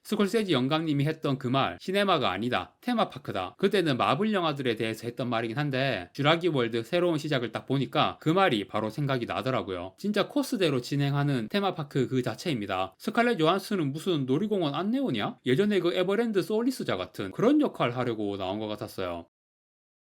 스콜세지 영감님이 했던 그 말, 시네마가 아니다, 테마파크다. 그때는 마블 영화들에 대해서 했던 말이긴 한데 쥬라기 월드 새로운 시작을 딱 보니까 그 말이 바로 생각이 나더라고요. 진짜 코스대로 진행하는 테마파크 그 자체입니다. 스칼렛 요한스는 무슨 놀이공원 안내원이야? 예전에 그 에버랜드 소울리스자 같은 그런 역할 하려고 나온 것 같았어요.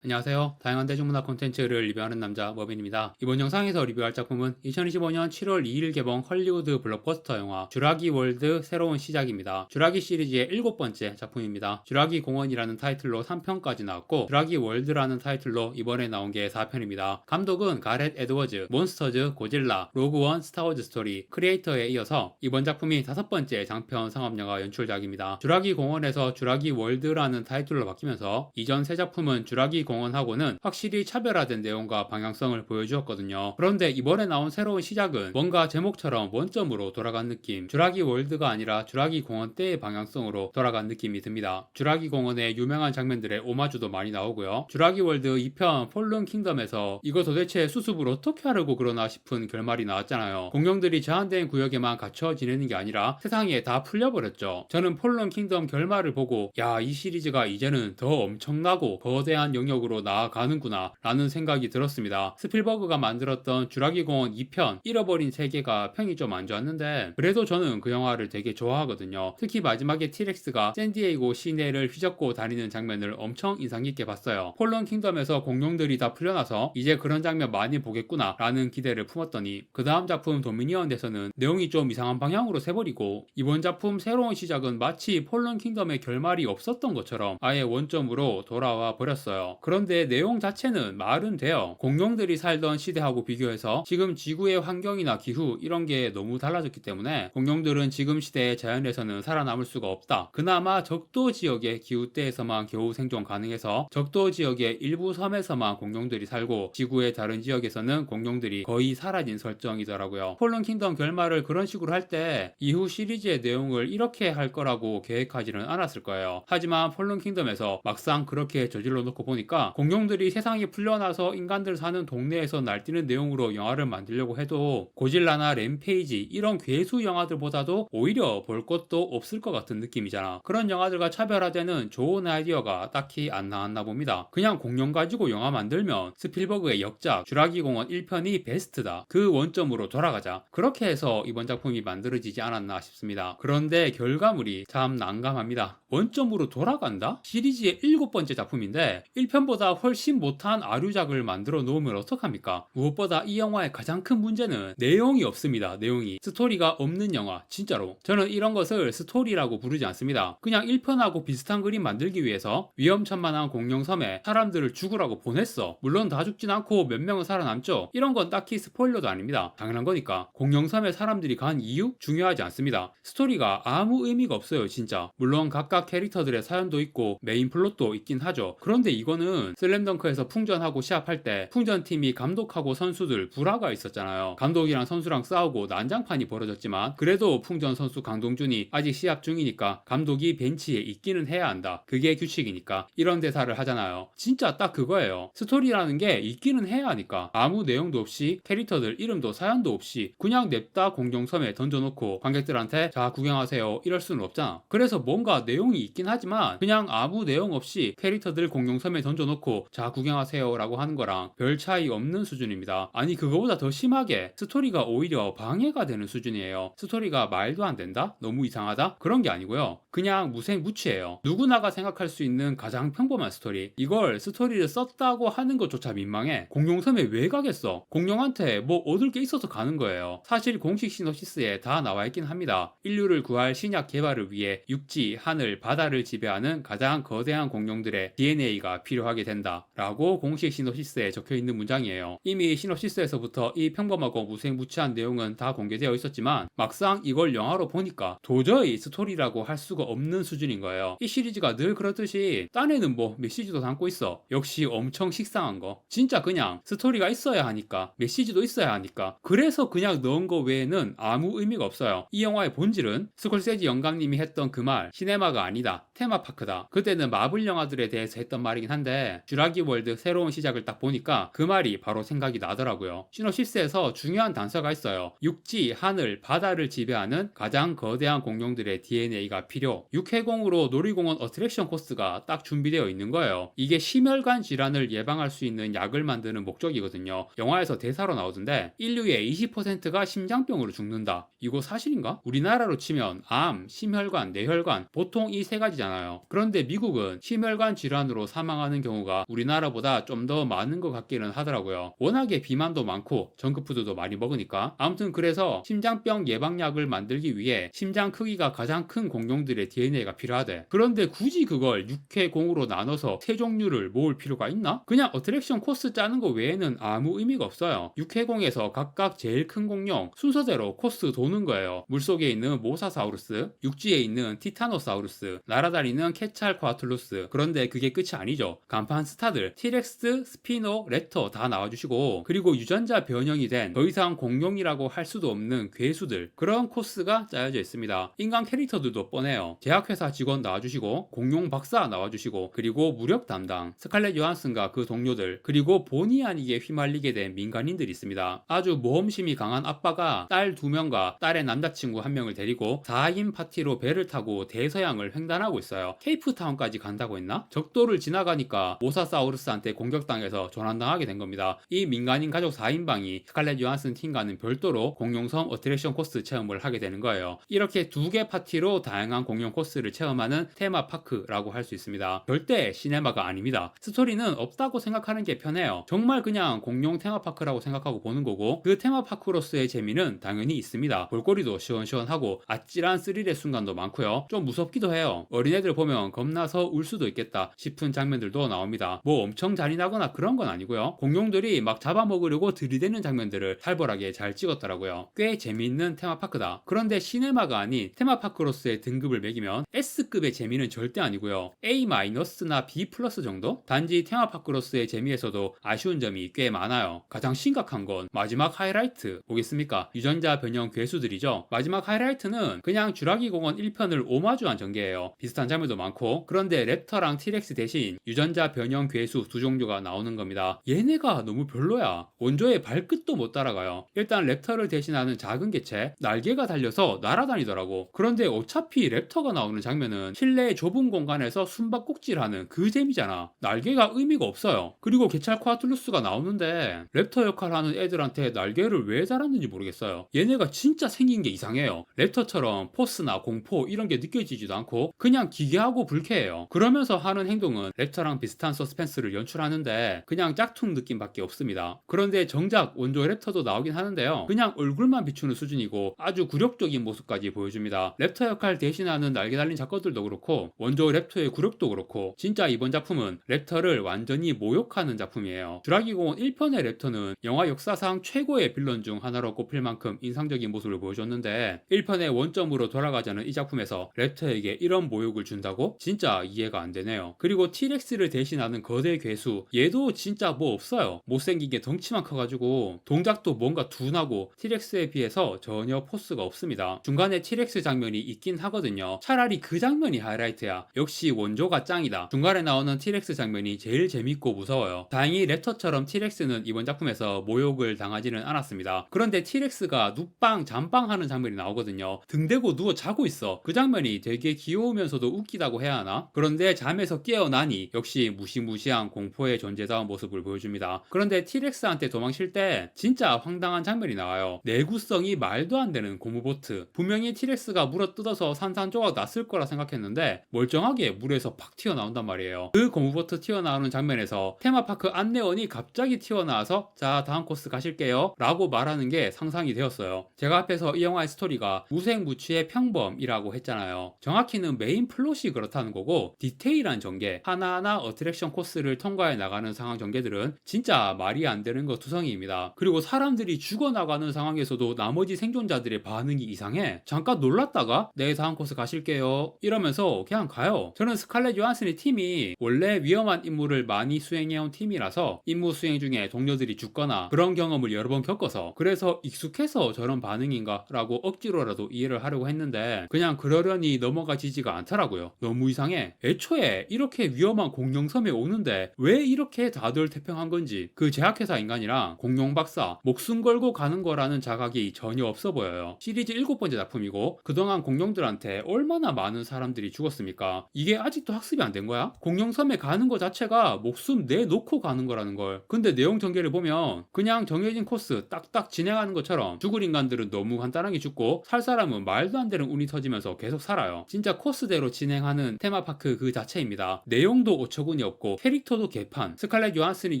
안녕하세요. 다양한 대중문화 콘텐츠를 리뷰하는 남자 머빈입니다. 이번 영상에서 리뷰할 작품은 2025년 7월 2일 개봉 헐리우드 블록버스터 영화 쥬라기 월드 새로운 시작입니다. 쥬라기 시리즈의 7번째 작품입니다. 쥬라기 공원이라는 타이틀로 3편까지 나왔고 쥬라기 월드라는 타이틀로 이번에 나온 게 4편입니다. 감독은 가렛 에드워즈, 몬스터즈, 고질라, 로그원, 스타워즈 스토리, 크리에이터에 이어서 이번 작품이 5번째 장편 상업영화 연출작입니다. 쥬라기 공원에서 쥬라기 월드라는 타이틀로 바뀌면서 이전 세 작품은 쥬라기 공원하고는 확실히 차별화된 내용과 방향성을 보여주었거든요. 그런데 이번에 나온 새로운 시작은 뭔가 제목처럼 원점으로 돌아간 느낌, 쥬라기 월드가 아니라 쥬라기 공원 때의 방향성으로 돌아간 느낌이 듭니다. 쥬라기 공원의 유명한 장면들의 오마주도 많이 나오고요. 쥬라기 월드 2편 폴른 킹덤에서 이거 도대체 수습을 어떻게 하려고 그러나 싶은 결말이 나왔잖아요. 공룡들이 제한된 구역에만 갇혀 지내는 게 아니라 세상에 다 풀려버렸죠. 저는 폴른 킹덤 결말을 보고 야, 이 시리즈가 이제는 더 엄청나고 거대한 영역으로 나아가는구나 라는 생각이 들었습니다. 스필버그가 만들었던 쥬라기 공원 2편 잃어버린 세계가 평이 좀 안 좋았는데 그래도 저는 그 영화를 되게 좋아하거든요. 특히 마지막에 티렉스가 샌디에이고 시내를 휘젓고 다니는 장면을 엄청 인상 깊게 봤어요. 폴런 킹덤에서 공룡들이 다 풀려나서 이제 그런 장면 많이 보겠구나 라는 기대를 품었더니 그 다음 작품 도미니언에서는 내용이 좀 이상한 방향으로 새버리고 이번 작품 새로운 시작은 마치 폴런 킹덤의 결말이 없었던 것처럼 아예 원점으로 돌아와 버렸어요. 그런데 내용 자체는 말은 돼요. 공룡들이 살던 시대하고 비교해서 지금 지구의 환경이나 기후 이런 게 너무 달라졌기 때문에 공룡들은 지금 시대의 자연에서는 살아남을 수가 없다. 그나마 적도 지역의 기후대에서만 겨우 생존 가능해서 적도 지역의 일부 섬에서만 공룡들이 살고 지구의 다른 지역에서는 공룡들이 거의 사라진 설정이더라고요. 폴른 킹덤 결말을 그런 식으로 할 때 이후 시리즈의 내용을 이렇게 할 거라고 계획하지는 않았을 거예요. 하지만 폴른 킹덤에서 막상 그렇게 저질러 놓고 보니까 공룡들이 세상에 풀려나서 인간들 사는 동네에서 날뛰는 내용으로 영화를 만들려고 해도 고질라나 램페이지 이런 괴수 영화들보다도 오히려 볼 것도 없을 것 같은 느낌이잖아. 그런 영화들과 차별화되는 좋은 아이디어가 딱히 안 나왔나 봅니다. 그냥 공룡 가지고 영화 만들면 스필버그의 역작 쥬라기 공원 1편이 베스트다. 그 원점으로 돌아가자. 그렇게 해서 이번 작품이 만들어지지 않았나 싶습니다. 그런데 결과물이 참 난감합니다. 원점으로 돌아간다? 시리즈의 7번째 작품인데 1편보다 훨씬 못한 아류작을 만들어 놓으면 어떡합니까? 무엇보다 이 영화의 가장 큰 문제는 내용이 없습니다. 내용이. 스토리가 없는 영화. 진짜로. 저는 이런 것을 스토리라고 부르지 않습니다. 그냥 1편하고 비슷한 그림 만들기 위해서 위험천만한 공룡섬에 사람들을 죽으라고 보냈어. 물론 다 죽진 않고 몇 명은 살아남죠. 이런 건 딱히 스포일러도 아닙니다. 당연한 거니까. 공룡섬에 사람들이 간 이유? 중요하지 않습니다. 스토리가 아무 의미가 없어요, 진짜. 물론 각각 캐릭터들의 사연도 있고 메인 플롯도 있긴 하죠. 그런데 이거는 슬램덩크에서 풍전하고 시합할 때 풍전팀이 감독하고 선수들 불화가 있었잖아요. 감독이랑 선수랑 싸우고 난장판이 벌어졌지만 그래도 풍전 선수 강동준이 아직 시합 중이니까 감독이 벤치에 있기는 해야 한다. 그게 규칙이니까. 이런 대사를 하잖아요. 진짜 딱 그거예요. 스토리라는 게 있기는 해야 하니까. 아무 내용도 없이 캐릭터들 이름도 사연도 없이 그냥 냅다 공룡섬에 던져놓고 관객들한테 자 구경하세요 이럴 수는 없잖아. 그래서 뭔가 내용이 있긴 하지만 그냥 아무 내용 없이 캐릭터들 공룡섬에 던져놓고 자 구경하세요 라고 하는 거랑 별 차이 없는 수준입니다. 아니 그거보다 더 심하게 스토리가 오히려 방해가 되는 수준이에요. 스토리가 말도 안 된다? 너무 이상하다? 그런 게 아니고요. 그냥 무색무취해요. 누구나가 생각할 수 있는 가장 평범한 스토리. 이걸 스토리를 썼다고 하는 것조차 민망해. 공룡섬에 왜 가겠어? 공룡한테 뭐 얻을 게 있어서 가는 거예요. 사실 공식 시놉시스에 다 나와 있긴 합니다. 인류를 구할 신약 개발을 위해 육지, 하늘, 바다를 지배하는 가장 거대한 공룡들의 DNA가 필요하게 된다 라고 공식 시놉시스에 적혀있는 문장이에요. 이미 시놉시스에서부터 이 평범하고 무색무취한 내용은 다 공개되어 있었지만 막상 이걸 영화로 보니까 도저히 스토리라고 할 수가 없는 수준인 거예요. 이 시리즈가 늘 그렇듯이 딴에는 뭐 메시지도 담고 있어. 역시 엄청 식상한 거. 진짜 그냥 스토리가 있어야 하니까 메시지도 있어야 하니까 그래서 그냥 넣은 거 외에는 아무 의미가 없어요. 이 영화의 본질은 스콜세지 영감님이 했던 그 말 시네마가 아니다 테마파크다. 그때는 마블 영화들에 대해서 했던 말이긴 한데 했는데 쥬라기 월드 새로운 시작을 딱 보니까 그 말이 바로 생각이 나더라고요. 시놉시스에서 중요한 단서가 있어요. 육지, 하늘, 바다를 지배하는 가장 거대한 공룡들의 DNA가 필요. 육해공으로 놀이공원 어트랙션 코스가 딱 준비되어 있는 거예요. 이게 심혈관 질환을 예방할 수 있는 약을 만드는 목적이거든요. 영화에서 대사로 나오던데 인류의 20%가 심장병으로 죽는다. 이거 사실인가? 우리나라로 치면 암, 심혈관, 뇌혈관 보통 이 세 가지잖아요. 그런데 미국은 심혈관 질환으로 사망하는 경우가 우리나라보다 좀 더 많은 것 같기는 하더라고요. 워낙에 비만도 많고 정크푸드도 많이 먹으니까. 아무튼 그래서 심장병 예방약을 만들기 위해 심장 크기가 가장 큰 공룡들의 DNA가 필요하대. 그런데 굳이 그걸 6회 공으로 나눠서 세 종류를 모을 필요가 있나? 그냥 어트랙션 코스 짜는 거 외에는 아무 의미가 없어요. 6회 공에서 각각 제일 큰 공룡 순서대로 코스 도는 거예요. 물속에 있는 모사사우루스, 육지에 있는 티타노사우루스, 날아다니는 케찰코아틀루스. 그런데 그게 끝이 아니죠. 간판 스타들 티렉스, 스피노, 랩터 다 나와주시고, 그리고 유전자 변형이 된 더 이상 공룡이라고 할 수도 없는 괴수들, 그런 코스가 짜여져 있습니다. 인간 캐릭터들도 뻔해요. 제약회사 직원 나와주시고, 공룡 박사 나와주시고, 그리고 무력 담당 스칼렛 요한슨과 그 동료들, 그리고 본의 아니게 휘말리게 된 민간인들이 있습니다. 아주 모험심이 강한 아빠가 딸 2명과 딸의 남자친구 1명을 데리고 4인 파티로 배를 타고 대서양을 횡단하고 있어요. 케이프타운까지 간다고 했나? 적도를 지나가니까 모사사우루스한테 공격당해서 조난당하게 된 겁니다. 이 민간인 가족 4인방이 스칼렛 요한슨 팀과는 별도로 공룡섬 어트랙션 코스 체험을 하게 되는 거예요. 이렇게 2개 파티로 다양한 공룡 코스를 체험하는 테마파크라고 할 수 있습니다. 절대 시네마가 아닙니다. 스토리는 없다고 생각하는 게 편해요. 정말 그냥 공룡 테마파크라고 생각하고 보는 거고, 그 테마파크로서의 재미는 당연히 있습니다. 볼거리도 시원시원하고 아찔한 스릴의 순간도 많고요. 좀 무섭기도 해요. 어린애들 보면 겁나서 울 수도 있겠다 싶은 장면들도 나옵니다. 뭐 엄청 잔인하거나 그런 건 아니고요. 공룡들이 막 잡아먹으려고 들이대는 장면들을 살벌하게 잘 찍었더라고요. 꽤 재미있는 테마파크다. 그런데 시네마가 아닌 테마파크로서의 등급을 매기면 S급의 재미는 절대 아니고요. A-나 B+ 정도? 단지 테마파크로서의 재미에서도 아쉬운 점이 꽤 많아요. 가장 심각한 건 마지막 하이라이트 뭐겠습니까? 유전자 변형 괴수들이죠. 마지막 하이라이트는 그냥 쥬라기 공원 1편을 오마주한 전개예요. 비슷한 장면도 많고, 그런데 랩터랑 티렉스 대신 유전자 변형 괴수 2종류가 나오는 겁니다. 얘네가 너무 별로야. 원조의 발끝도 못 따라가요. 일단 랩터를 대신하는 작은 개체, 날개가 달려서 날아다니더라고. 그런데 어차피 랩터가 나오는 장면은 실내 좁은 공간에서 숨바꼭질하는 그 재미잖아. 날개가 의미가 없어요. 그리고 게찰코아틀루스가 나오는데 랩터 역할 하는 애들한테 날개를 왜 달았는지 모르겠어요. 얘네가 진짜 생긴 게 이상해요. 랩터처럼 포스나 공포 이런 게 느껴지지도 않고 그냥 기괴하고 불쾌해요. 그러면서 하는 행동은 랩터랑 비슷한 서스펜스를 연출하는데 그냥 짝퉁 느낌밖에 없습니다. 그런데 정작 원조 랩터도 나오긴 하는데요. 그냥 얼굴만 비추는 수준이고 아주 굴욕적인 모습까지 보여줍니다. 랩터 역할 대신하는 날개 달린 작가들도 그렇고 원조 랩터의 굴욕도 그렇고, 진짜 이번 작품은 랩터를 완전히 모욕하는 작품이에요. 쥬라기 공원 1편의 랩터는 영화 역사상 최고의 빌런 중 하나로 꼽힐 만큼 인상적인 모습을 보여줬는데 1편의 원점으로 돌아가자는 이 작품에서 랩터에게 이런 모욕을 준다고? 진짜 이해가 안 되네요. 그리고 티렉스를 대신하는 거대 괴수, 얘도 진짜 뭐 없어요. 못생긴 게 덩치만 커가지고 동작도 뭔가 둔하고 티렉스에 비해서 전혀 포스가 없습니다. 중간에 티렉스 장면이 있긴 하거든요. 차라리 그 장면이 하이라이트야. 역시 원조가 짱이다. 중간에 나오는 티렉스 장면이 제일 재밌고 무서워요. 다행히 랩터처럼 티렉스는 이번 작품에서 모욕을 당하지는 않았습니다. 그런데 티렉스가 눕방 잠방 하는 장면이 나오거든요. 등 대고 누워 자고 있어. 그 장면이 되게 귀여우면서도 웃기다고 해야 하나? 그런데 잠에서 깨어나니 역시 무시무시한 공포의 존재다운 모습을 보여줍니다. 그런데 티렉스한테 도망칠 때 진짜 황당한 장면이 나와요. 내구성이 말도 안 되는 고무보트. 분명히 티렉스가 물어뜯어서 산산조각 났을 거라 생각했는데 멀쩡하게 물에서 팍 튀어나온단 말이에요. 그 고무보트 튀어나오는 장면에서 테마파크 안내원이 갑자기 튀어나와서 자 다음 코스 가실게요 라고 말하는 게 상상이 되었어요. 제가 앞에서 이 영화의 스토리가 무색무취의 평범이라고 했잖아요. 정확히는 메인 플롯이 그렇다는 거고, 디테일한 전개, 하나하나 어트랙션 코스를 통과해 나가는 상황 전개들은 진짜 말이 안 되는 거 투성이입니다. 그리고 사람들이 죽어나가는 상황에서도 나머지 생존자들의 반응이 이상해. 잠깐 놀랐다가 네 다음 코스 가실게요 이러면서 그냥 가요. 저는 스칼렛 요한슨의 팀이 원래 위험한 임무를 많이 수행해온 팀이라서 임무 수행 중에 동료들이 죽거나 그런 경험을 여러 번 겪어서 그래서 익숙해서 저런 반응인가 라고 억지로라도 이해를 하려고 했는데 그냥 그러려니 넘어가지지가 않더라고요. 너무 이상해. 애초에 이렇게 위험한 공룡 공룡섬에 오는데 왜 이렇게 다들 태평한 건지 그 제약회사 인간이랑 공룡 박사 목숨 걸고 가는 거라는 자각이 전혀 없어 보여요. 시리즈 7번째 작품이고 그동안 공룡들한테 얼마나 많은 사람들이 죽었습니까? 이게 아직도 학습이 안 된 거야? 공룡섬에 가는 거 자체가 목숨 내놓고 가는 거라는 걸. 근데 내용 전개를 보면 그냥 정해진 코스 딱딱 진행하는 것처럼 죽을 인간들은 너무 간단하게 죽고 살 사람은 말도 안 되는 운이 터지면서 계속 살아요. 진짜 코스대로 진행하는 테마파크 그 자체입니다. 내용도 어처구니 없고 캐릭터도 개판. 스칼렛 요한슨이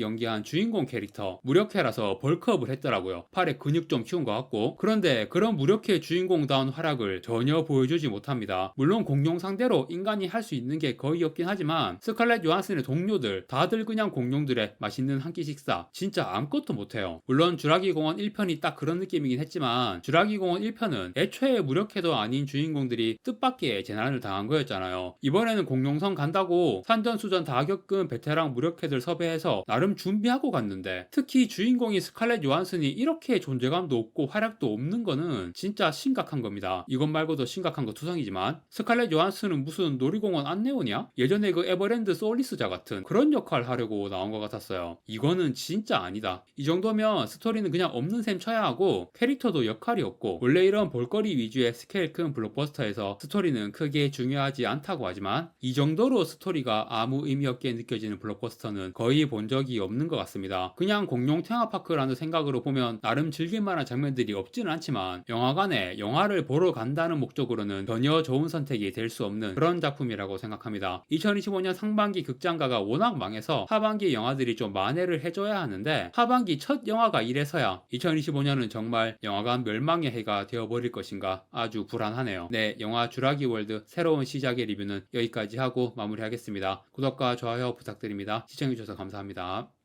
연기한 주인공 캐릭터 무력해라서 벌크업을 했더라고요. 팔에 근육 좀 키운 것 같고. 그런데 그런 무력해 주인공다운 활약을 전혀 보여주지 못합니다. 물론 공룡 상대로 인간이 할 수 있는 게 거의 없긴 하지만 스칼렛 요한슨의 동료들 다들 그냥 공룡들의 맛있는 한 끼 식사 진짜 아무것도 못해요. 물론 주라기 공원 1편이 딱 그런 느낌이긴 했지만 주라기 공원 1편은 애초에 무력해도 아닌 주인공들이 뜻밖의 재난을 당한 거였잖아요. 이번에는 공룡성 간다고 산전수전 다 겪은 베테랑 무력해들 섭외해서 나름 준비하고 갔는데 특히 주인공이 스칼렛 요한슨이 이렇게 존재감도 없고 활약도 없는 거는 진짜 심각한 겁니다. 이것 말고도 심각한 거 투성이지만 스칼렛 요한슨은 무슨 놀이공원 안내원이야? 예전에 그 에버랜드 소울리스자 같은 그런 역할 하려고 나온 것 같았어요. 이거는 진짜 아니다. 이 정도면 스토리는 그냥 없는 셈 쳐야 하고 캐릭터도 역할이 없고 원래 이런 볼거리 위주의 스케일 큰 블록버스터에서 스토리는 크게 중요하지 않다고 하지만 이 정도로 스토리가 아무 의미 없게 느껴지는 블록버스터는 거의 본 적이 없는 것 같습니다. 그냥 공룡 테마파크라는 생각으로 보면 나름 즐길만한 장면들이 없지는 않지만 영화관에 영화를 보러 간다는 목적으로는 전혀 좋은 선택이 될 수 없는 그런 작품이라고 생각합니다. 2025년 상반기 극장가가 워낙 망해서 하반기 영화들이 좀 만회를 해줘야 하는데 하반기 첫 영화가 이래서야 2025년은 정말 영화관 멸망의 해가 되어버릴 것인가 아주 불안하네요. 네, 영화 주라기 월드 새로운 시작의 리뷰는 여기까지 하고 마무리하겠습니다. 구독과 좋아요 부탁드립니다. 시청해주셔서 감사합니다.